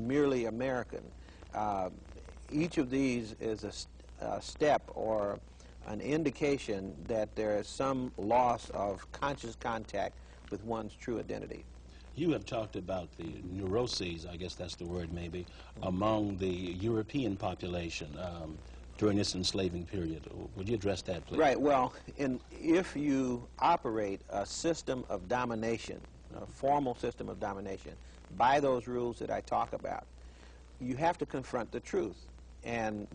merely American. Each of these is a step or an indication that there is some loss of conscious contact with one's true identity. You have talked about the neuroses, I guess that's the word maybe, among the European population during this enslaving period. Would you address that, please? Right. Well, if you operate a system of domination, a formal system of domination, by those rules that I talk about, you have to confront the truth. And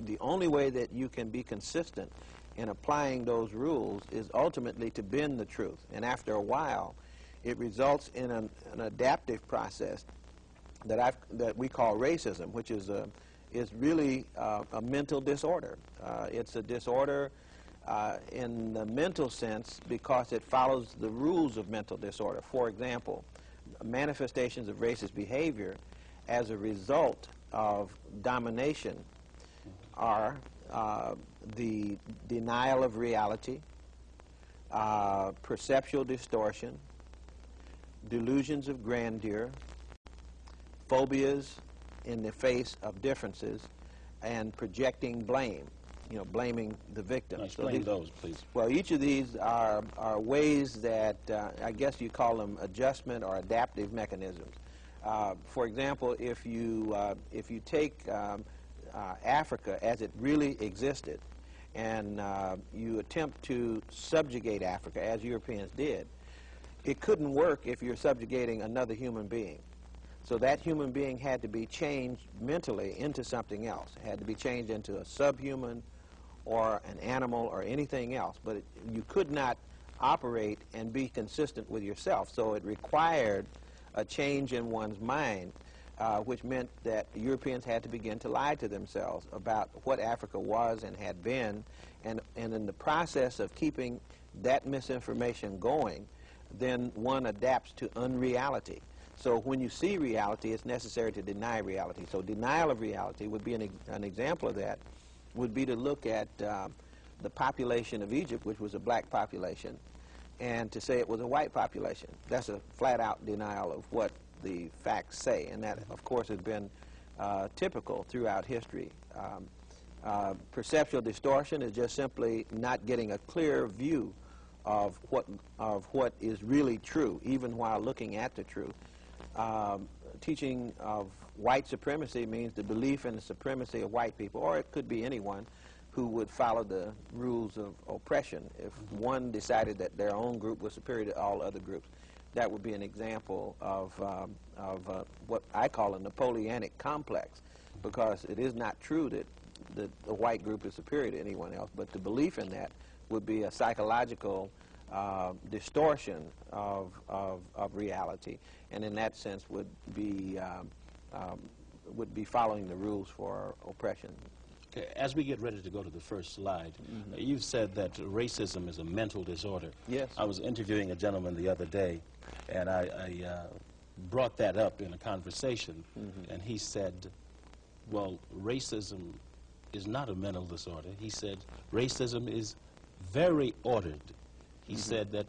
the only way that you can be consistent in applying those rules is ultimately to bend the truth. And after a while, it results in an adaptive process that we call racism, which is really a mental disorder. It's a disorder in the mental sense because it follows the rules of mental disorder. For example, manifestations of racist behavior as a result of domination are the denial of reality, perceptual distortion, delusions of grandeur, phobias in the face of differences, and projecting blame, blaming the victim. Now explain those, please. Well, each of these are ways that I guess you call them adjustment or adaptive mechanisms. For example, if you take Africa as it really existed, and you attempt to subjugate Africa as Europeans did, it couldn't work if you're subjugating another human being. So that human being had to be changed mentally into something else. It had to be changed into a subhuman or an animal or anything else. But you could not operate and be consistent with yourself. So it required a change in one's mind, which meant that Europeans had to begin to lie to themselves about what Africa was and had been. And in the process of keeping that misinformation going, then one adapts to unreality. So when you see reality, it's necessary to deny reality. So denial of reality would be an example of that, would be to look at the population of Egypt, which was a black population, and to say it was a white population. That's a flat-out denial of what the facts say, and that, of course, has been typical throughout history. Perceptual distortion is just simply not getting a clear view of what is really true, even while looking at the truth. Teaching of white supremacy means the belief in the supremacy of white people, or it could be anyone who would follow the rules of oppression. If one decided that their own group was superior to all other groups, that would be an example of what I call a Napoleonic complex, because it is not true that the white group is superior to anyone else, but the belief in that would be a psychological distortion of reality, and in that sense would be following the rules for oppression. Okay, as we get ready to go to the first slide, you've said that racism is a mental disorder. Yes. I was interviewing a gentleman the other day, and I brought that up in a conversation, and he said, well, racism is not a mental disorder. He said racism is very ordered. He said that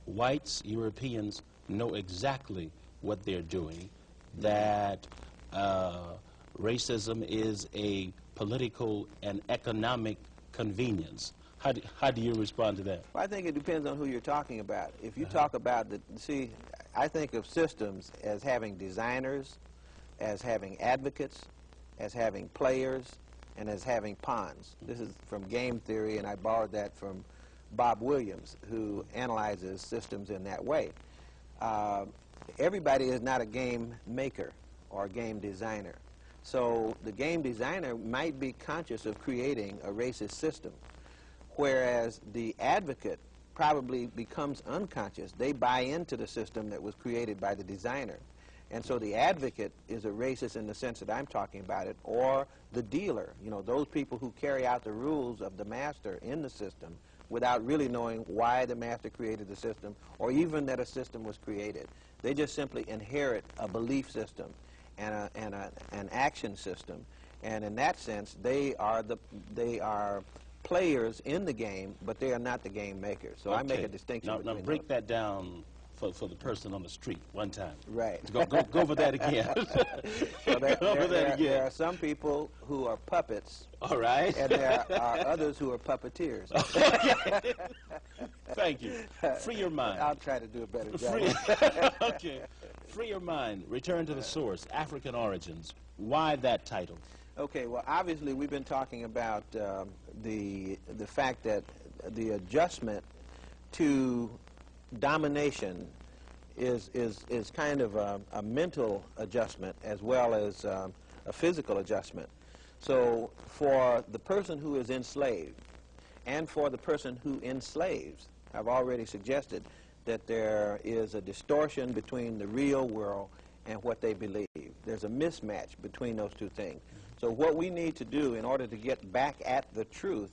whites, Europeans, know exactly what they're doing, that racism is a political and economic convenience. How do you respond to that? Well, I think it depends on who you're talking about. If you talk about I think of systems as having designers, as having advocates, as having players, and as having pawns. This is from game theory, and I borrowed that from Bob Williams, who analyzes systems in that way. Everybody is not a game maker or a game designer. So the game designer might be conscious of creating a racist system, whereas the advocate probably becomes unconscious. They buy into the system that was created by the designer. And so the advocate is a racist in the sense that I'm talking about it, or the dealer, those people who carry out the rules of the master in the system without really knowing why the master created the system or even that a system was created. They just simply inherit a belief system and an action system, and in that sense they are players in the game, but they are not the game makers. So I make a distinction. Now break that down for the person on the street one time. Right. Go over that again. So Go there are some people who are puppets. All right. And there are others who are puppeteers. Thank you. Free your mind. I'll try to do a better job. Okay. Free your mind. Return to the source. African origins. Why that title? Okay. Well, obviously we've been talking about the fact that the adjustment to domination is kind of a mental adjustment as well as a physical adjustment. So for the person who is enslaved and for the person who enslaves, I've already suggested that there is a distortion between the real world and what they believe. There's a mismatch between those two things. So what we need to do in order to get back at the truth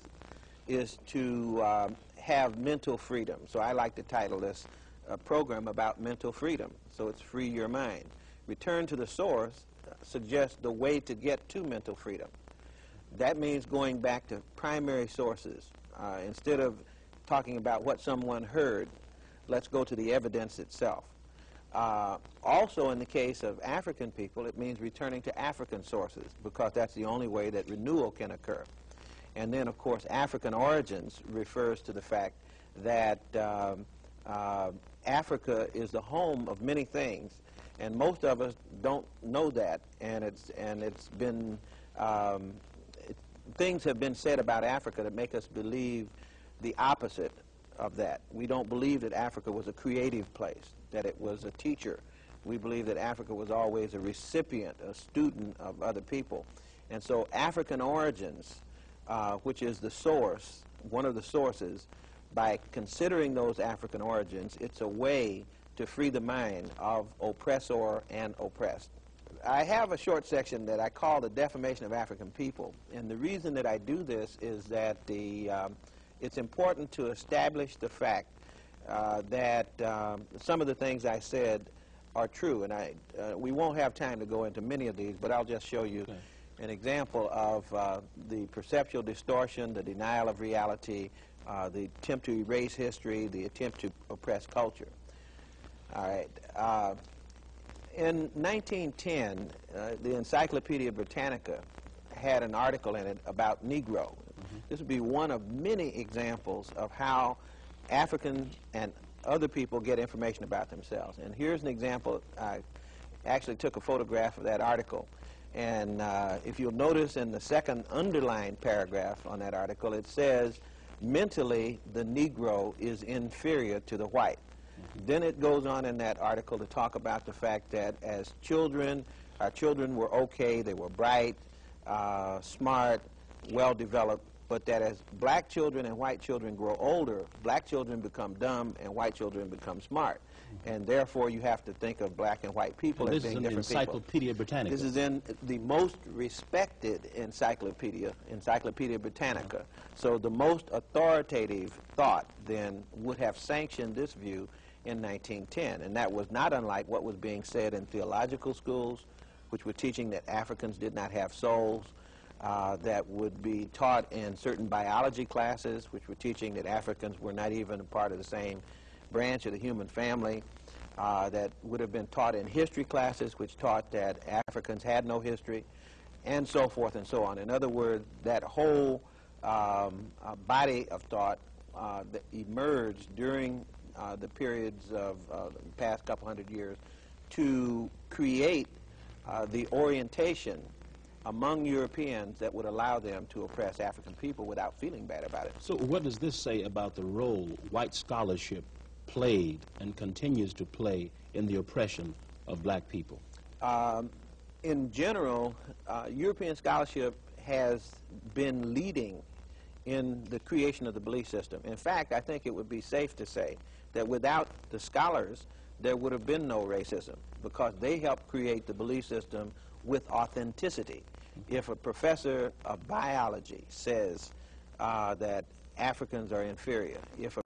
is to have mental freedom. So I like to title this program about mental freedom. So it's free your mind. Return to the source suggests the way to get to mental freedom. That means going back to primary sources. Instead of talking about what someone heard, let's go to the evidence itself. Also, in the case of African people, it means returning to African sources, because that's the only way that renewal can occur. And then, of course, African origins refers to the fact that Africa is the home of many things, and most of us don't know that. And it's been things have been said about Africa that make us believe the opposite of that. We don't believe that Africa was a creative place, that it was a teacher. We believe that Africa was always a recipient, a student of other people. And so African origins, which is the source, one of the sources, by considering those African origins, it's a way to free the mind of oppressor and oppressed. I have a short section that I call the defamation of African people, and the reason that I do this is that it's important to establish the fact that some of the things I said are true, and we won't have time to go into many of these, but I'll just show you an example of the perceptual distortion, the denial of reality, the attempt to erase history, the attempt to oppress culture. All right. In 1910, the Encyclopedia Britannica had an article in it about Negro. This would be one of many examples of how African and other people get information about themselves. And here's an example. I actually took a photograph of that article. And if you'll notice in the second underlined paragraph on that article, it says, mentally, the Negro is inferior to the white. Then it goes on in that article to talk about the fact that as children, our children were okay, they were bright, smart, well-developed, but that as black children and white children grow older, black children become dumb and white children become smart. And therefore, you have to think of black and white people as being different people. This is in the Encyclopedia Britannica. This is in the most respected encyclopedia, Encyclopedia Britannica. So the most authoritative thought then would have sanctioned this view in 1910. And that was not unlike what was being said in theological schools, which were teaching that Africans did not have souls, that would be taught in certain biology classes, which were teaching that Africans were not even a part of the same branch of the human family, that would have been taught in history classes, which taught that Africans had no history, and so forth and so on. In other words, that whole body of thought that emerged during the periods of the past couple hundred years to create the orientation among Europeans that would allow them to oppress African people without feeling bad about it. So what does this say about the role white scholarship played and continues to play in the oppression of black people? In general, European scholarship has been leading in the creation of the belief system. In fact, I think it would be safe to say that without the scholars, there would have been no racism, because they helped create the belief system with authenticity. If a professor of biology says that Africans are inferior, if a